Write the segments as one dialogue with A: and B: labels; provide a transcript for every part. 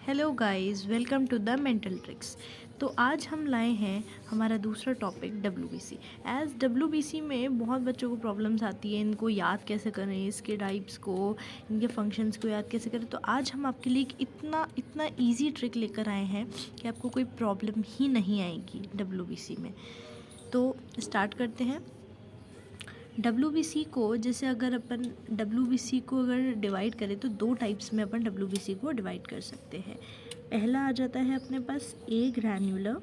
A: Hello guys, welcome to the mental tricks. तो आज हम लाए हैं हमारा दूसरा टॉपिक डब्ल्यूबीसी। एज डब्ल्यूबीसी में बहुत बच्चों को प्रॉब्लम्स आती है, इनको याद कैसे करें, इसके टाइप्स को, इनके फंक्शंस को याद कैसे करें। तो आज हम आपके लिए एक इतना इतना इजी ट्रिक लेकर आए हैं कि आपको कोई प्रॉब्लम ही नहीं आएगी डब्ल्यूबीसी में। तो स्टार्ट करते हैं। डब्ल्यूबीसी को जैसे अगर अपन डब्ल्यूबीसी को अगर डिवाइड करें तो दो टाइप्स में अपन डब्ल्यूबीसी को डिवाइड कर सकते हैं। पहला आ जाता है अपने पास ए ग्रैन्युलर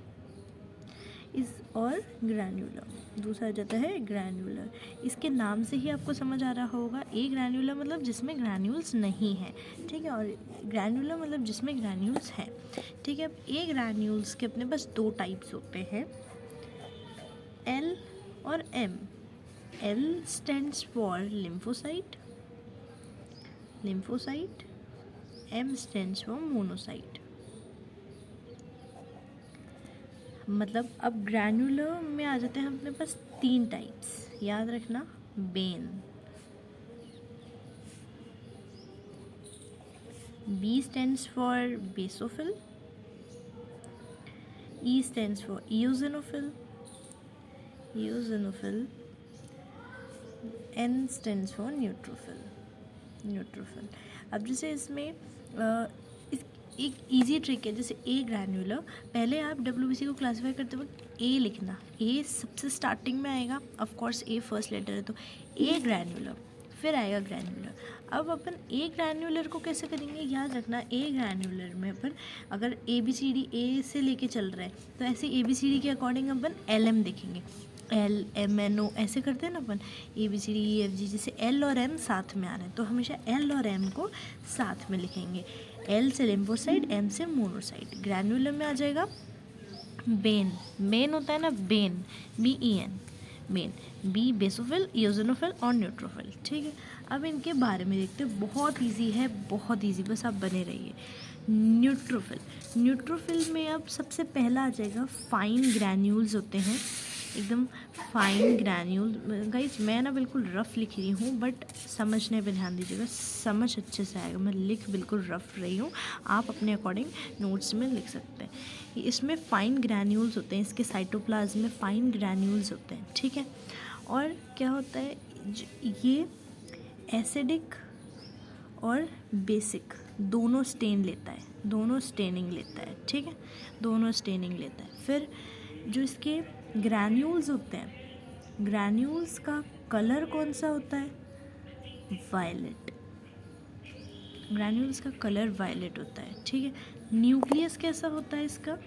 A: इस और ग्रैन्युलर, दूसरा आ जाता है ग्रैन्युलर। इसके नाम से ही आपको समझ आ रहा होगा, ए ग्रैन्युलर मतलब जिसमें ग्रैन्यूल्स नहीं हैं, ठीक है, और ग्रैन्युलर मतलब जिसमें ग्रैन्यूल्स हैं, ठीक है। अब ए ग्रैन्यूल्स के अपने पास दो टाइप्स होते हैं, एल और M. L stands for lymphocyte, M stands for monocyte। मतलब अब ग्रैन्युलर में आ जाते हैं अपने पास तीन टाइप्स, याद रखना। Ben, B stands for basophil, E stands for eosinophil, N stands for neutrophil. अब जैसे इसमें एक इजी ट्रिक है, जैसे ए ग्रैन्युलर, पहले आप डब्ल्यूबीसी को क्लासीफाई करते वक्त ए लिखना, ए सबसे स्टार्टिंग में आएगा, of course A first letter है तो ए ग्रैन्युलर, फिर आएगा ग्रैन्युलर। अब अपन ए ग्रैन्युलर को कैसे करेंगे, याद रखना। ए ग्रैन्युलर में अपन अगर ए बी सी डी ए से लेके चल रहे हैं तो ऐसे ए बी सी डी के अकॉर्डिंग अपन एल एम देखेंगे, एल एम एन ओ ऐसे करते हैं ना अपन, A B C D E F G, जैसे एल और एम साथ में आ रहे हैं तो हमेशा एल और एम को साथ में लिखेंगे। एल से लिम्फोसाइट, एम से मोनोसाइट। ग्रैन्युलर में आ जाएगा बेन, मेन होता है ना BEN, B E N, main. B basophil, eosinophil और न्यूट्रोफिल, ठीक है। अब इनके बारे में देखते हैं, बहुत इजी है, बहुत इजी, बस आप बने रहिए। न्यूट्रोफिल में अब सबसे पहला आ जाएगा फाइन ग्रैन्यूल्स होते हैं, एकदम फाइन ग्रैन्यूल। गाइज मैं ना बिल्कुल रफ़ लिख रही हूँ, बट समझने पे ध्यान दीजिएगा, समझ अच्छे से आएगा। मैं लिख बिल्कुल रफ़ रही हूँ, आप अपने अकॉर्डिंग नोट्स में लिख सकते हैं। इसमें फ़ाइन ग्रैन्यूल्स होते हैं, इसके साइटोप्लाज्म में फ़ाइन ग्रैन्यूल्स होते हैं, ठीक है। और क्या होता है, ये एसिडिक और बेसिक दोनों स्टेन लेता है, दोनों स्टेनिंग लेता है, ठीक है, दोनों स्टेनिंग लेता है। फिर जो इसके ग्रैन्यूल्स होते हैं, ग्रैन्यूल्स का कलर कौन सा होता है, वायलेट। ग्रैन्यूल्स का कलर वायलेट होता है, ठीक है। न्यूक्लियस कैसा होता है इसका,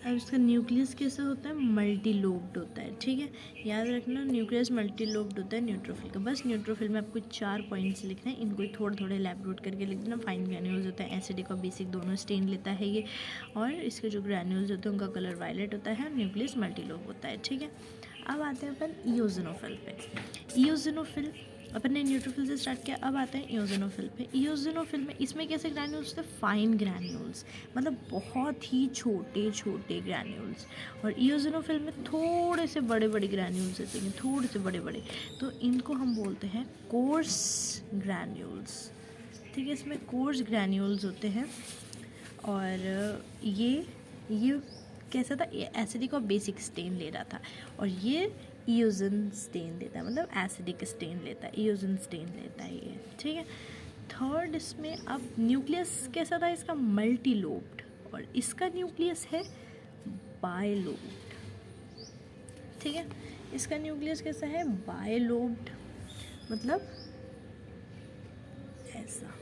A: अब इसका न्यूक्लियस कैसा होता है, मल्टी लोब्ड होता है, ठीक है। याद रखना, न्यूक्लियस मल्टी लोब्ड होता है न्यूट्रोफिल का। बस न्यूट्रोफिल में आपको 4 पॉइंट्स लिखना है, इनको थोड़े थोड़े एलैबोरेट करके लिख देना। फाइन ग्रैन्यूल्स होता है, एसिडिक और बेसिक दोनों स्टेन लेता है ये, और इसके जो ग्रैन्यूल्स होते हैं उनका कलर वायलेट होता है, न्यूक्लियस मल्टी लोब होता है, ठीक है। अब आते हैं अपन इओजिनोफिल पे। इओजिनोफिल अपन ने न्यूट्रोफिल से स्टार्ट किया, अब आते हैं इओजिनोफिल पे। इओजिनोफिल में इसमें कैसे ग्रैन्यूल्स थे, फाइन ग्रैन्यूल्स, मतलब बहुत ही छोटे छोटे ग्रैन्यूल्स। और इओजिनोफिल में थोड़े से बड़े बड़े ग्रैन्यूल्स होते हैं, थोड़े से बड़े बड़े, तो इनको हम बोलते हैं कोर्स ग्रैन्यूल्स, ठीक है। इसमें कोर्स ग्रैन्यूल्स होते हैं। और ये कैसा था, एसिडिक और बेसिक स्टेन ले रहा था, और ये इओजन स्टेन लेता है, मतलब एसिडिक स्टेन लेता है, इओजन स्टेन लेता है ये, ठीक है। थर्ड, इसमें अब न्यूक्लियस कैसा था इसका, मल्टी लोब्ड, और इसका न्यूक्लियस है बायलोब्ड, ठीक है। इसका न्यूक्लियस कैसा है, बायलोब्ड, मतलब ऐसा,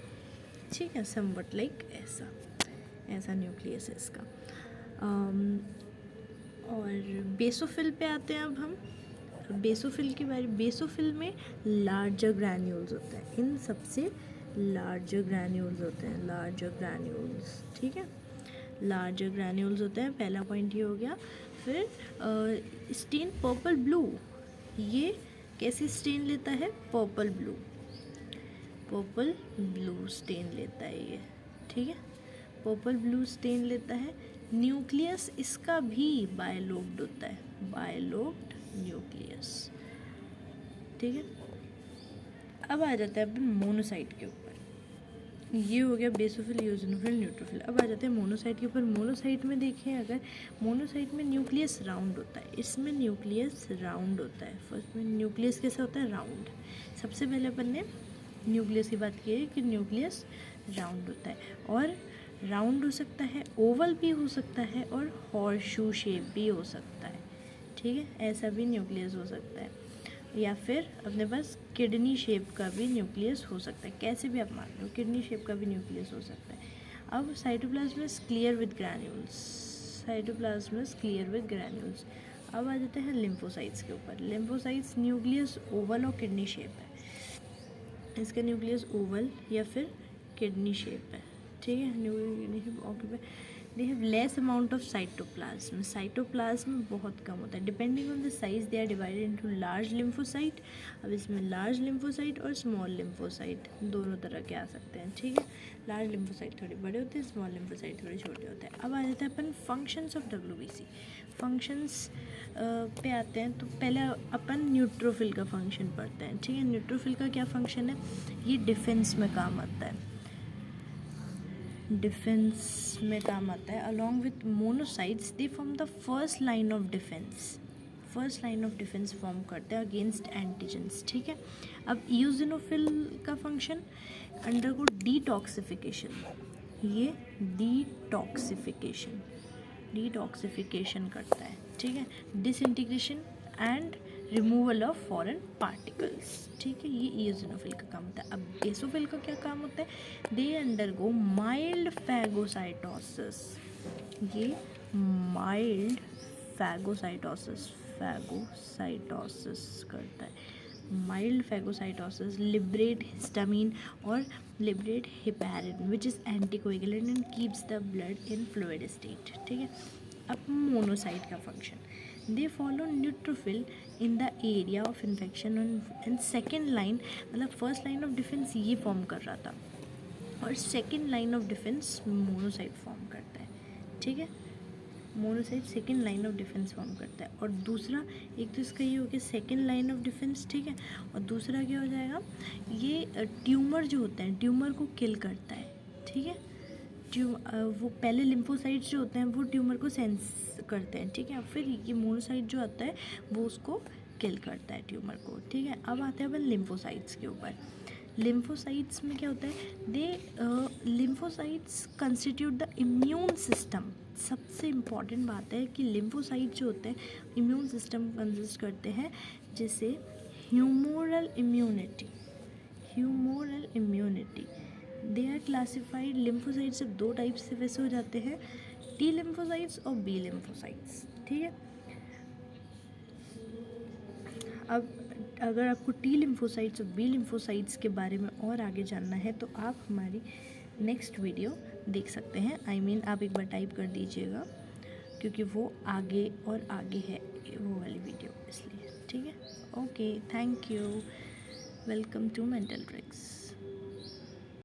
A: ठीक है, समवट लाइक ऐसा न्यूक्लियस है इसका। और बेसोफिल पे आते हैं अब हम। बेसोफिल की बारे, बेसोफिल में लार्जर ग्रैन्यूल्स होते हैं, इन सबसे लार्जर ग्रैन्यूल्स होते हैं, लार्जर ग्रैन्यूल्स, ठीक है, लार्जर ग्रैन्यूल्स होते हैं, पहला पॉइंट ये हो गया। फिर स्टेन पर्पल ब्लू, ये कैसी स्टेन लेता है, पर्पल ब्लू स्टेन लेता है ये, ठीक है, पर्पल ब्लू स्टेन लेता है। न्यूक्लियस इसका भी बायलोब्ड होता है, बायलोब्ड न्यूक्लियस। ठीक है, अब आ जाता है अपन मोनोसाइट के ऊपर। ये हो गया बेसोफिल, यूजोनोफिल, न्यूट्रोफिल। अब आ जाते हैं मोनोसाइट के ऊपर। मोनोसाइट में देखें अगर, मोनोसाइट में न्यूक्लियस राउंड होता है, इसमें न्यूक्लियस राउंड होता है। फर्स्ट में न्यूक्लियस कैसा होता है? राउंड। सबसे पहले अपन ने न्यूक्लियस की बात की है कि न्यूक्लियस राउंड होता है, और राउंड हो सकता है, ओवल भी हो सकता है, और हॉर्सशू शेप भी हो सकता है। ठीक है, ऐसा भी न्यूक्लियस हो सकता है, या फिर अपने पास किडनी शेप का भी न्यूक्लियस हो सकता है। कैसे भी आप मान लो, किडनी शेप का भी न्यूक्लियस हो सकता है। अब cytoplasm clear with granules, cytoplasm clear with granules. अब आ जाते हैं लिम्फोसाइट्स के ऊपर। लिम्फोसाइट्स न्यूक्लियस ओवल और किडनी शेप है। इसका न्यूक्लियस ओवल या फिर किडनी शेप है। ठीक है, nucleus they have less amount of cytoplasm. Cytoplasm बहुत कम होता है। Depending on the size they are divided into large lymphocyte. अब इसमें लार्ज लिम्फोसाइट और स्मॉल लिम्फोसाइट दोनों तरह के आ सकते हैं। ठीक है, लार्ज लिम्फोसाइट थोड़े बड़े होते हैं, स्मॉल लिम्फोसाइट थोड़े छोटे होते हैं। अब आ जाता है अपन फंक्शंस ऑफ WBC। फंक्शंस पे आते हैं, तो पहले अपन न्यूट्रोफिल का फंक्शन पढ़ते हैं। ठीक है, न्यूट्रोफिल का क्या फंक्शन है? ये डिफेंस में काम आता है, डिफेंस में काम आता है। Along with monocytes they form the first line of defence, first line of defence form करते हैं अगेंस्ट एंटीजेंस। ठीक है, अब इयोजिनोफिल का फंक्शन अंडरगो डिटॉक्सिफिकेशन, ये डिटॉक्सिफिकेशन करता है। ठीक है, disintegration and removal of foreign particles. ठीक है, ये इयोजिनोफिल का काम होता है। अब बेसोफिल का क्या काम होता है? दे अंडरगो माइल्ड फैगोसाइटोसिस, ये माइल्ड फैगोसाइटोसिस करता है। माइल्ड फैगोसाइटोसिस लिबरेट हिस्टामीन और liberate heparin which is anticoagulant and keeps the blood in fluid state. ठीक है, अब मोनोसाइट का function, they follow neutrophil in the area of infection and second line, मतलब first line of defence ये form कर रहा था, और second line of defence monocyte form करता है। ठीक है, monocyte second line of defence form करता है। और दूसरा, एक तो इसका ये हो गया सेकेंड लाइन ऑफ डिफेंस। ठीक है, और दूसरा क्या हो जाएगा? ये ट्यूमर जो होता है, ट्यूमर को किल करता है। ठीक है, वो पहले लिम्फोसाइट्स जो होते हैं वो ट्यूमर को सेंस करते हैं। ठीक है, फिर ये मोनोसाइट जो आता है वो उसको किल करता है, ट्यूमर को। ठीक है, अब आते हैं अपन लिम्फोसाइट्स के ऊपर। लिम्फोसाइट्स में क्या होता है? Lymphocytes constitute the immune system. सबसे इम्पॉर्टेंट बात है कि लिम्फोसाइट जो होते हैं इम्यून सिस्टम कंसिस्ट करते हैं, जैसे humoral immunity. They are classified, lymphocytes अब दो टाइप से वैसे हो जाते हैं, टी लिम्फोसाइट्स और बी लिम्फोसाइट्स। ठीक है, अब अगर आपको टी लिम्फोसाइट्स और बी लिम्फोसाइट्स के बारे में और आगे जानना है तो आप हमारी नेक्स्ट वीडियो देख सकते हैं। आप एक बार टाइप कर दीजिएगा, क्योंकि वो आगे और आगे है वो वाली वीडियो, इसलिए। ठीक है, okay, thank you, welcome to mental tricks.